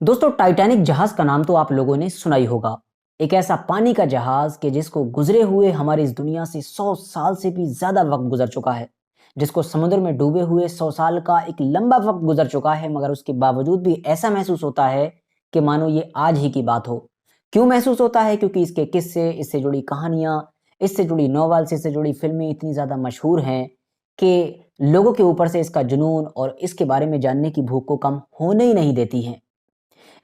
दोस्तों, टाइटैनिक जहाज का नाम तो आप लोगों ने सुना ही होगा। एक ऐसा पानी का जहाज कि जिसको गुजरे हुए हमारी इस दुनिया से 100 साल से भी ज़्यादा वक्त गुजर चुका है। जिसको समुद्र में डूबे हुए 100 साल का एक लंबा वक्त गुजर चुका है, मगर उसके बावजूद भी ऐसा महसूस होता है कि मानो ये आज ही की बात हो। क्यों महसूस होता है? क्योंकि इसके किस्से, इससे जुड़ी कहानियाँ, इससे जुड़ी नॉवेल्स, इससे जुड़ी फ़िल्में इतनी ज़्यादा मशहूर हैं कि लोगों के ऊपर से इसका जुनून और इसके बारे में जानने की भूख को कम होने ही नहीं देती है।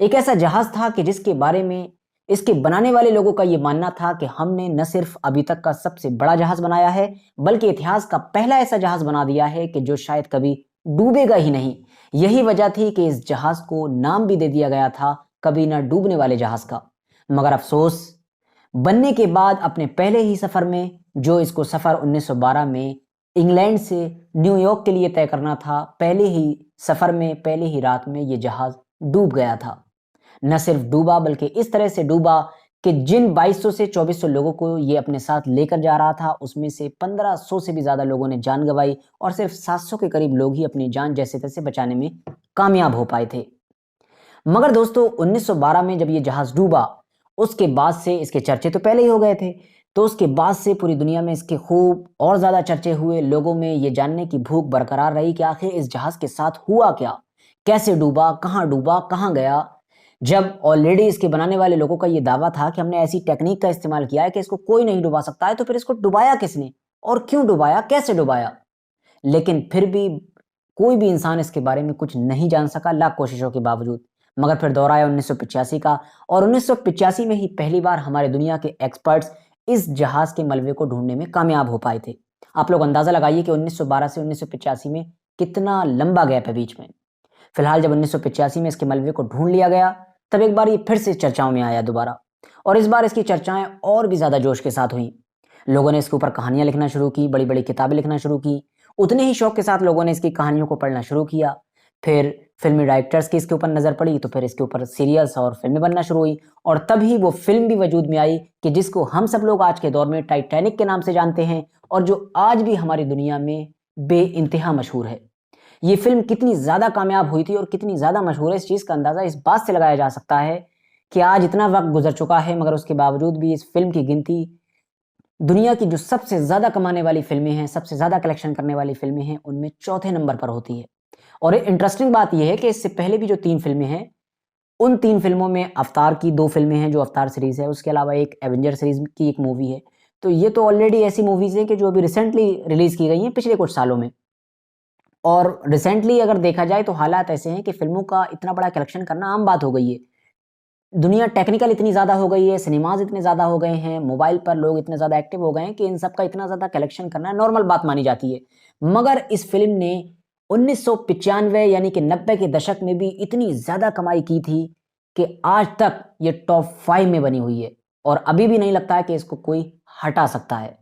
एक ऐसा जहाज था कि जिसके बारे में इसके बनाने वाले लोगों का यह मानना था कि हमने न सिर्फ अभी तक का सबसे बड़ा जहाज बनाया है, बल्कि इतिहास का पहला ऐसा जहाज बना दिया है कि जो शायद कभी डूबेगा ही नहीं। यही वजह थी कि इस जहाज को नाम भी दे दिया गया था कभी न डूबने वाले जहाज का। मगर अफसोस, बनने के बाद अपने पहले ही सफर में, जो इसको सफर 1912 में इंग्लैंड से न्यूयॉर्क के लिए तय करना था, पहले ही सफर में, पहले ही रात में यह जहाज डूब गया था। न सिर्फ डूबा, बल्कि इस तरह से डूबा कि जिन 2200 से 2400 लोगों को ये अपने साथ लेकर जा रहा था, उसमें से 1500 से भी ज़्यादा लोगों ने जान गंवाई और सिर्फ 700 के करीब लोग ही अपनी जान जैसे-तैसे बचाने में कामयाब हो पाए थे। मगर दोस्तों, 1912 में जब ये जहाज़ डूबा, उसके बाद से इसके चर्चे तो पहले ही हो गए थे। तो उसके बाद से पूरी दुनिया में इसके खूब और ज़्यादा चर्चे हुए। लोगों में ये जानने की भूख बरकरार रही कि आखिर इस जहाज़ के साथ हुआ क्या? कैसे डूबा, कहाँ गया? जब ऑलरेडी इसके बनाने वाले लोगों का ये दावा था कि हमने ऐसी टेक्नीक का इस्तेमाल किया है कि इसको कोई नहीं डुबा सकता है, तो फिर इसको डुबाया किसने? और क्यों डुबाया? कैसे डुबाया? लेकिन फिर भी कोई भी इंसान इसके बारे में कुछ नहीं जान सका, लाख कोशिशों के बावजूद। मगर फिर दौर आया 1985 का, और 1985 में ही पहली बार हमारे दुनिया के एक्सपर्ट्स इस जहाज के मलबे को ढूंढने में कामयाब हो पाए थे। आप लोग अंदाजा लगाइए कि 1912 से 1985 में कितना लंबा गैप है बीच में। फिलहाल जब 1985 में इसके मलबे को ढूंढ लिया गया, तब एक बार ये फिर से चर्चाओं में आया दोबारा। और इस बार इसकी चर्चाएं और भी ज्यादा जोश के साथ हुई। लोगों ने इसके ऊपर कहानियां लिखना शुरू की, बड़ी बड़ी किताबें लिखना शुरू की। उतने ही शौक के साथ लोगों ने इसकी कहानियों को पढ़ना शुरू किया। फिर फिल्मी डायरेक्टर्स की इसके ऊपर नज़र पड़ी, तो फिर इसके ऊपर सीरियल्स और फिल्में बनना शुरू हुई। और तभी वो फिल्म भी वजूद में आई कि जिसको हम सब लोग आज के दौर में टाइटैनिक के नाम से जानते हैं, और जो आज भी हमारी दुनिया में बे इंतहा मशहूर है। ये फ़िल्म कितनी ज़्यादा कामयाब हुई थी और कितनी ज़्यादा मशहूर है, इस चीज़ का अंदाज़ा इस बात से लगाया जा सकता है कि आज इतना वक़्त गुज़र चुका है, मगर उसके बावजूद भी इस फ़िल्म की गिनती दुनिया की जो सबसे ज़्यादा कमाने वाली फ़िल्में हैं, सबसे ज़्यादा कलेक्शन करने वाली फ़िल्में हैं, उनमें चौथे नंबर पर होती है। और एक इंटरेस्टिंग बात ये है कि इससे पहले भी जो 3 फ़िल्में हैं, उन 3 फ़िल्मों में अवतार की 2 फ़िल्में हैं, जो अवतार सीरीज़ है, उसके अलावा एक एवेंजर सीरीज़ की एक मूवी है। तो ये तो ऑलरेडी ऐसी मूवीज़ हैं कि जो अभी रिसेंटली रिलीज़ की गई हैं पिछले कुछ सालों में। और रिसेंटली अगर देखा जाए तो हालात ऐसे हैं कि फ़िल्मों का इतना बड़ा कलेक्शन करना आम बात हो गई है। दुनिया टेक्निकल इतनी ज़्यादा हो गई है, सिनेमाज़ इतने ज़्यादा हो गए हैं, मोबाइल पर लोग इतने ज़्यादा एक्टिव हो गए हैं कि इन सब का इतना ज़्यादा कलेक्शन करना नॉर्मल बात मानी जाती है। मगर इस फ़िल्म ने 1995 यानी कि 90 के दशक में भी इतनी ज़्यादा कमाई की थी कि आज तक ये टॉप 5 में बनी हुई है, और अभी भी नहीं लगता है कि इसको कोई हटा सकता है।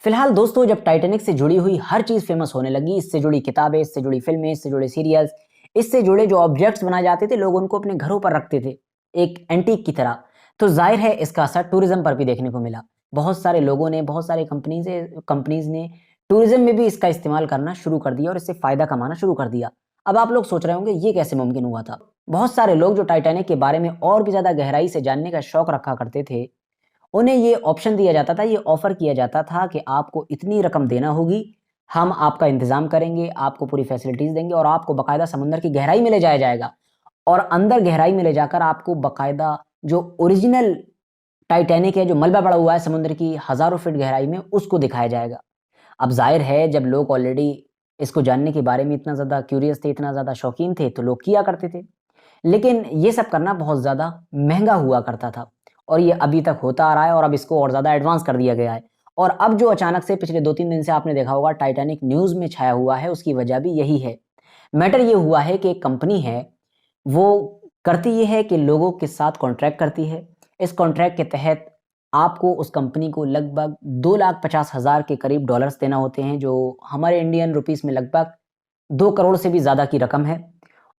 फिलहाल दोस्तों, जब टाइटैनिक से जुड़ी हुई हर चीज़ फ़ेमस होने लगी, इससे जुड़ी किताबें, इससे जुड़ी फ़िल्में, इससे जुड़े सीरियल्स, इससे जुड़े जो ऑब्जेक्ट्स बनाए जाते थे, लोग उनको अपने घरों पर रखते थे, एक एंटीक की तरह। तो ज़ाहिर है इसका असर टूरिज़्म पर भी देखने को मिला। बहुत सारे लोगों ने, बहुत सारी कंपनीज़ ने टूरिज़्म में भी इसका इस्तेमाल करना शुरू कर दिया और इससे फ़ायदा कमाना शुरू कर दिया। अब आप लोग सोच रहे होंगे ये कैसे मुमकिन हुआ था? बहुत सारे लोग जो टाइटैनिक के बारे में और भी ज़्यादा गहराई से जानने का शौक रखा करते थे, उन्हें ये ऑप्शन दिया जाता था, ये ऑफ़र किया जाता था कि आपको इतनी रकम देना होगी, हम आपका इंतज़ाम करेंगे, आपको पूरी फैसिलिटीज़ देंगे और आपको बाकायदा समुद्र की गहराई में ले जाया जाएगा। और अंदर गहराई में ले जाकर आपको बाकायदा जो ओरिजिनल टाइटैनिक है, जो मलबा पड़ा हुआ है समुद्र की हज़ारों फीट गहराई में, उसको दिखाया जाएगा। अब ज़ाहिर है जब लोग ऑलरेडी इसको जानने के बारे में इतना ज़्यादा क्यूरियस थे, इतना ज़्यादा शौकीन थे, तो लोग किया करते थे। लेकिन ये सब करना बहुत ज़्यादा महँगा हुआ करता था, और ये अभी तक होता आ रहा है, और अब इसको और ज़्यादा एडवांस कर दिया गया है। और अब जो अचानक से पिछले 2-3 दिन से आपने देखा होगा टाइटैनिक न्यूज़ में छाया हुआ है, उसकी वजह भी यही है। मैटर ये हुआ है कि एक कंपनी है, वो करती ये है कि लोगों के साथ कॉन्ट्रैक्ट करती है। इस कॉन्ट्रैक्ट के तहत आपको उस कंपनी को लगभग 2,50,000 के करीब डॉलर्स देना होते हैं, जो हमारे इंडियन रुपीस में लगभग 2 करोड़ से भी ज़्यादा की रकम है।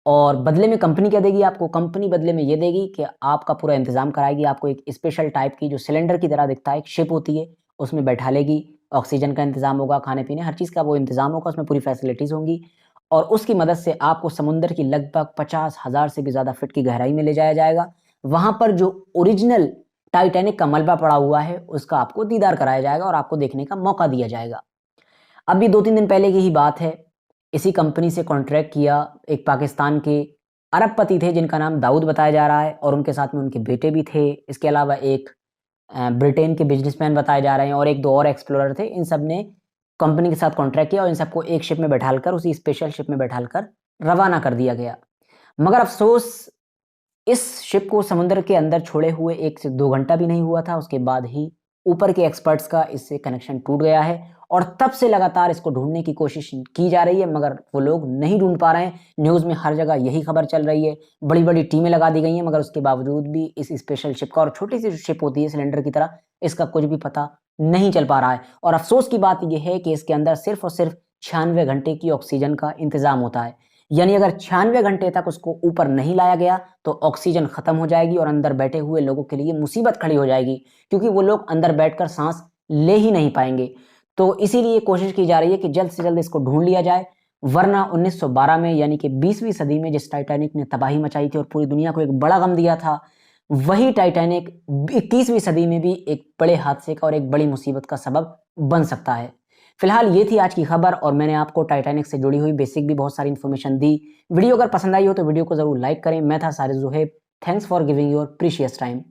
और बदले में कंपनी क्या देगी आपको? कंपनी बदले में ये देगी कि आपका पूरा इंतज़ाम कराएगी, आपको एक स्पेशल टाइप की जो सिलेंडर की तरह दिखता है, एक शिप होती है, उसमें बैठा लेगी, ऑक्सीजन का इंतज़ाम होगा, खाने-पीने हर चीज़ का वो इंतज़ाम होगा, उसमें पूरी फैसिलिटीज़ होंगी। और उसकी मदद से आपको समुद्र की लगभग 50,000 से भी ज़्यादा फीट की गहराई में ले जाया जाएगा। वहाँ पर जो ओरिजिनल टाइटैनिक का मलबा पड़ा हुआ है, उसका आपको दीदार कराया जाएगा और आपको देखने का मौका दिया जाएगा। अभी 2-3 दिन पहले की ही बात है, इसी कंपनी से कॉन्ट्रैक्ट किया एक पाकिस्तान के अरबपति थे जिनका नाम दाऊद बताया जा रहा है और उनके साथ में उनके बेटे भी थे। इसके अलावा एक ब्रिटेन के बिजनेसमैन बताए जा रहे हैं और 1-2 और एक्सप्लोरर थे। इन सब ने कंपनी के साथ कॉन्ट्रैक्ट किया और इन सबको एक शिप में बैठालकर, उसी स्पेशल शिप में बैठालकर रवाना कर दिया गया। मगर अफ़सोस, इस शिप को समुद्र के अंदर छोड़े हुए 1 से 2 घंटा भी नहीं हुआ था, उसके बाद ही ऊपर के एक्सपर्ट्स का इससे कनेक्शन टूट गया है और तब से लगातार इसको ढूँढने की कोशिश की जा रही है, मगर वो लोग नहीं ढूँढ पा रहे हैं। न्यूज़ में हर जगह यही खबर चल रही है, बड़ी-बड़ी टीमें लगा दी गई हैं, मगर उसके बावजूद भी इस स्पेशल शिप का, और छोटी-सी जो शिप होती है सिलेंडर की तरह, इसका कुछ भी पता नहीं चल पा रहा है। और अफ़सोस की बात ये है कि इसके अंदर सिर्फ़ और सिर्फ़ 96 घंटे की ऑक्सीजन का इंतज़ाम होता है। यानी अगर 96 घंटे तक उसको ऊपर नहीं लाया गया, तो ऑक्सीजन खत्म हो जाएगी और अंदर बैठे हुए लोगों के लिए मुसीबत खड़ी हो जाएगी, क्योंकि वो लोग अंदर बैठकर सांस ले ही नहीं पाएंगे। तो इसीलिए कोशिश की जा रही है कि जल्द से जल्द इसको ढूंढ लिया जाए, वरना 1912 में, यानी कि 20वीं सदी में जिस टाइटैनिक ने तबाही मचाई थी और पूरी दुनिया को एक बड़ा गम दिया था, वही टाइटैनिक 21वीं सदी में भी एक बड़े हादसे का और एक बड़ी मुसीबत का सबब बन सकता है। फिलहाल ये थी आज की खबर और मैंने आपको टाइटैनिक से जुड़ी हुई बेसिक भी बहुत सारी इन्फॉर्मेशन दी। वीडियो अगर पसंद आई हो तो वीडियो को ज़रूर लाइक करें। मैं था Sarik Zuhaib. Thanks for giving your precious time.